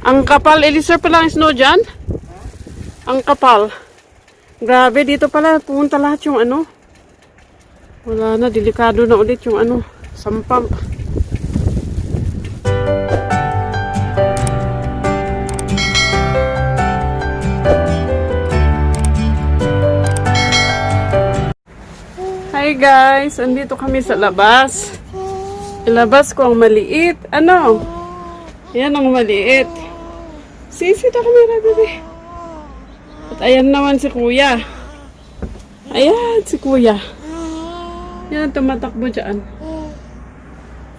Ang kapal, Elisa pala ang snow dyan? Ang kapal. Grabe, dito pala pumunta lahat yung ano. Wala na, delikado na ulit yung ano, sampang. Hi guys, andito kami sa labas. Ilabas ko ang maliit. Ano? Yan ang maliit. Sisi na kamera, bebe. At ayan naman si kuya. Ayan si kuya. Yan, tumatakbo dyan.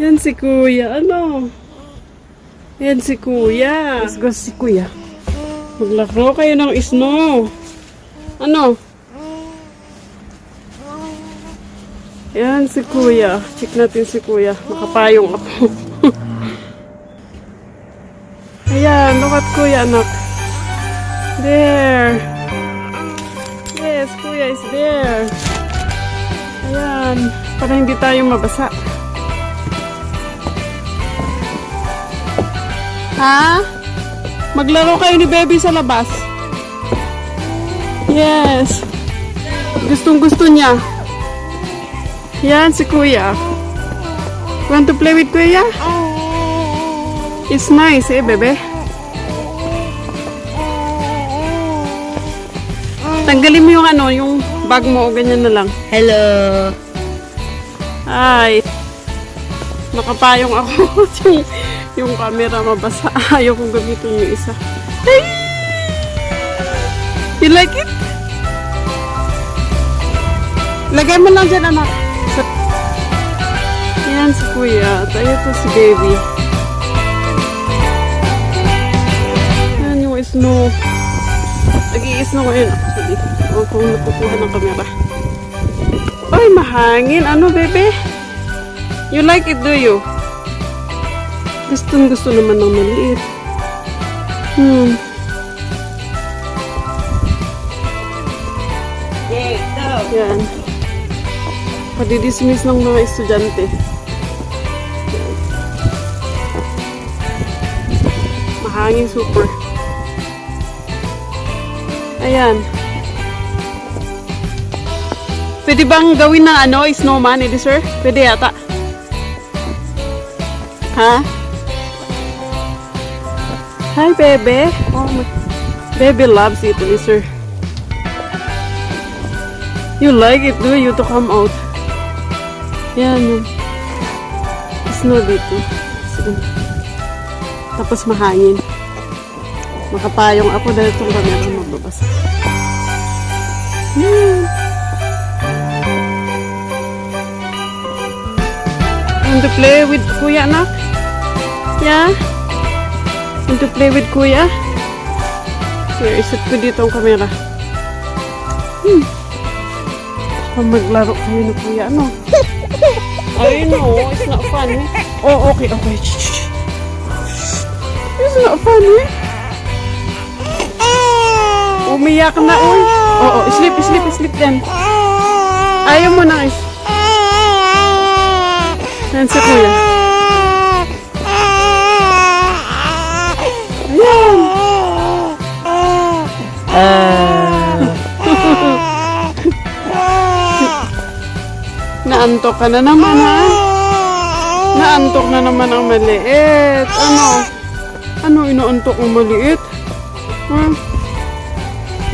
Yan si kuya. Ano? Yan si kuya. Let's go si kuya. Maglaro kayo ng snow. Ano? Yan si kuya. Check natin si kuya. Nakapayong ako. Ayan, look at kuya, anak. There. Yes, kuya is there. Ayan, para hindi tayo mabasa. Ha? Maglaro kayo ni baby sa labas. Yes. Gustong gusto niya. Yan si kuya. Want to play with kuya? It's nice, eh, bebe? Tanggalin mo yung ano, yung bag mo, ganyan na lang. Hello! Ay. Nakapayong ako. yung camera mabasa. Ayaw kong gamitin yung isa. Hey! You like it? Lagay mo lang dyan, anak. Yan si kuya. At ito si baby. Yan yung snow. Nag-i-snow ngayon actually. O kung nakukuha ng camera. Ay, mahangin. Ano, bebe? You like it, do you? Gustong gusto naman ng maliit. Yan. Padidismiss ng mga estudyante. Mahangin super. Ayan. Pwede bang gawin na ano, snowman, edi sir? Pwede yata. Ha? Hi, bebe. Oh, baby loves it, edi sir. You like it, do you, to come out? Yan yung snow dito. Tapos mahangin. Makapayong ako dahil itong camera mababasa. Want to play with kuya, anak? Yeah? Want to play with kuya? Here, iset ko dito ang camera. Maglaro kayo na kuya, ano? I know, it's not funny. Oh, okay, okay. It's not funny. Umiyak na, uy. Oo, sleep din. Ayaw mo na, guys. Yan si kuya. Ayan. Naantok ka na naman, ha? Naantok na naman ang maliit. Ano? Ano inaantok ang maliit? Ha?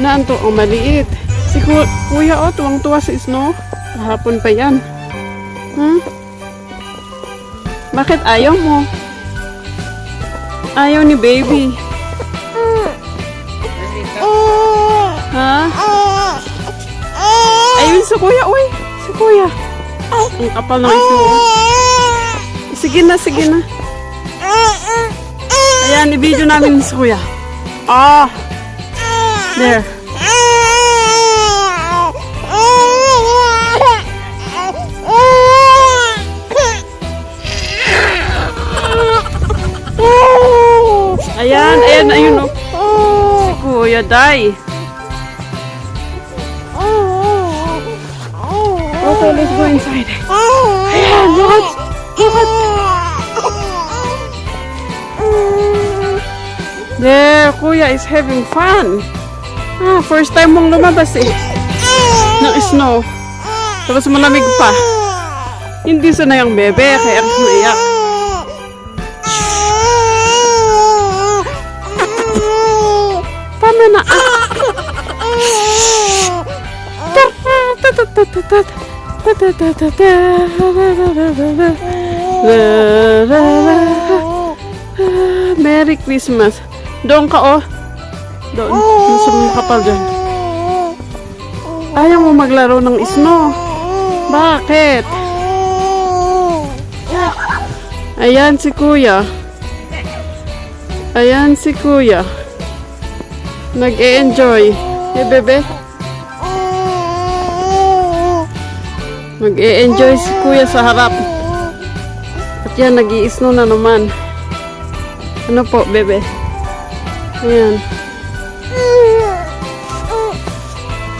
Naantok ang maliit. Si kuya, oh, tuwang-tuwa sa snow. Kahapon pa yan. Ha? Bakit ayaw mo? Ayaw ni baby. Ha? Ayun si kuya, uy. Si kuya. Ang kapal ng snow. Sige na, sige na. Ayan, i-video namin si kuya. Ah! There. Ayan, ayan, ayun o. Si kuya, day. Okay, let's go inside. Ayan, look at. Look at. There, kuya is having fun. First time mong lumabas eh. Ng snow. Tapos malamig pa. Hindi sanay ang bebe, kaya naiyak. Tama na. Merry Christmas. Doon ka oh. Doon. Nasa mga kapal dyan. Ayaw mo maglaro ng snow. Bakit? Ayan si kuya. Ayan si kuya. Nag-e-enjoy. Eh, bebe? Nag-e-enjoy si kuya sa harap. At yan, nag-i-snow na naman. Ano po, bebe? Ayan.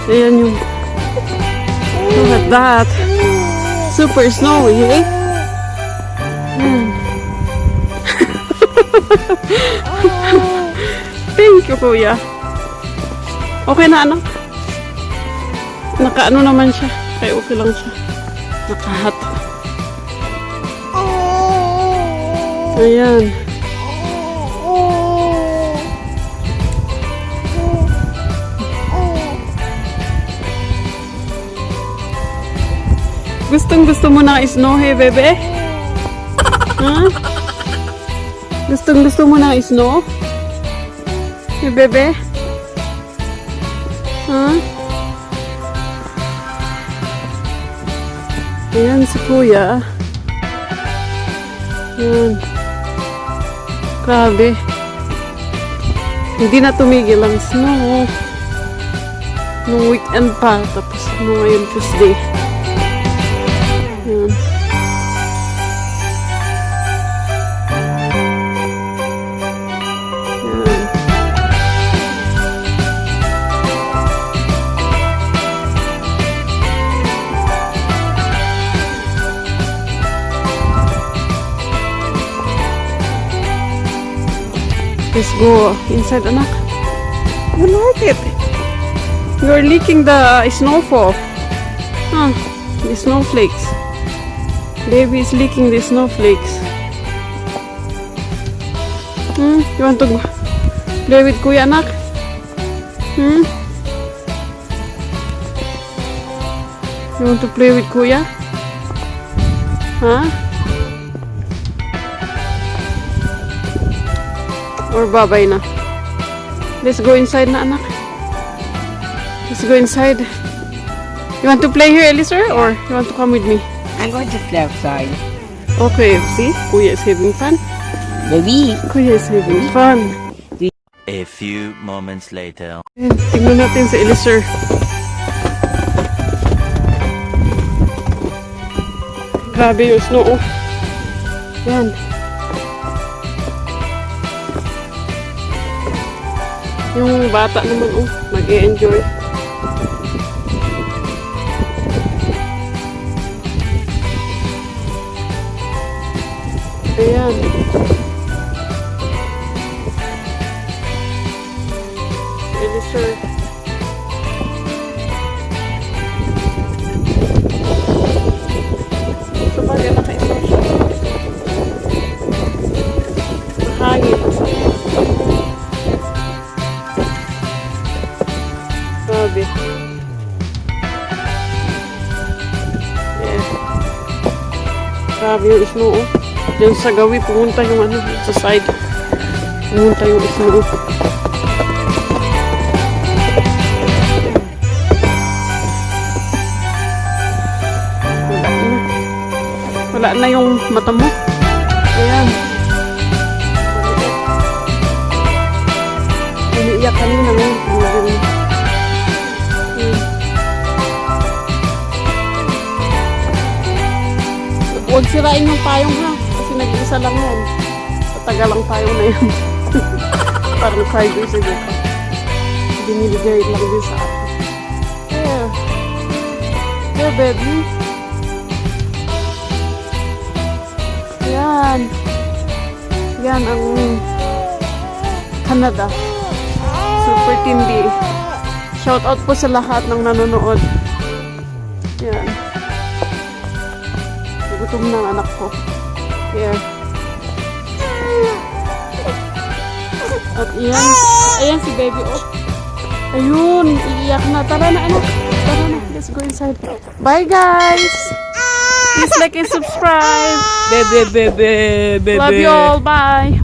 Ayan yung... Look at that. Super snowy, eh? Thank you, kuya. Okay na, anak? Naka-ano naman siya. Kaya okay lang siya. Nakahat. Ayan. Gustong-gusto mo na snow, hey, bebe? Ha? Gustong-gusto mo na snow? Hey, bebe? Ha? Ayan si kuya. Ayan. Grabe. Hindi na tumigil ang snow. Nung weekend pa. Tapos ngayon Tuesday. Ayan. Let's go inside, anak. You like it? You're leaking the snowfall. The snowflakes. Baby is leaking the snowflakes. You want to play with kuya, anak? You want to play with kuya? Huh? Or babay na? Let's go inside na, anak. Let's go inside. You want to play here, Elisa, or you want to come with me? I'm going to play outside. Okay, see? Kuya is having fun. Baby. Kuya is having fun. A few moments later. Ayan, tingnan natin si Elisa. Grabe yung snow. Yan. Yung bata naman, nag-e-enjoy. Ayan. Elisa. Sabagay naka-isang siya. Mahangin. Grabe. Yeah. Grabe yung snow. Diyan sa gawi, pumunta yung sa side. Pumunta yung snow. Wala na yung mata mo. Ayan. Umiiyak kanina ngayon. Huwag sirain yung payong ha. Kasi nag-iisa lang yan. Patagal ang payong na yan. Parang 5 years ago pa. Biniligay lang din sa akin. Yeah. Yeah, baby. Yan. Yan ang Canada. Super tindi. Shout out po sa lahat ng nanonood. Yan. Gutom ng anak ko. Yan. At yan. Ayan si baby. Oh. Ayun. Iiyak na. Tara na anak. Tara na. Let's go inside. Bye guys. Please like and subscribe. Bebe, bebe, bebe. Love you all. Bye.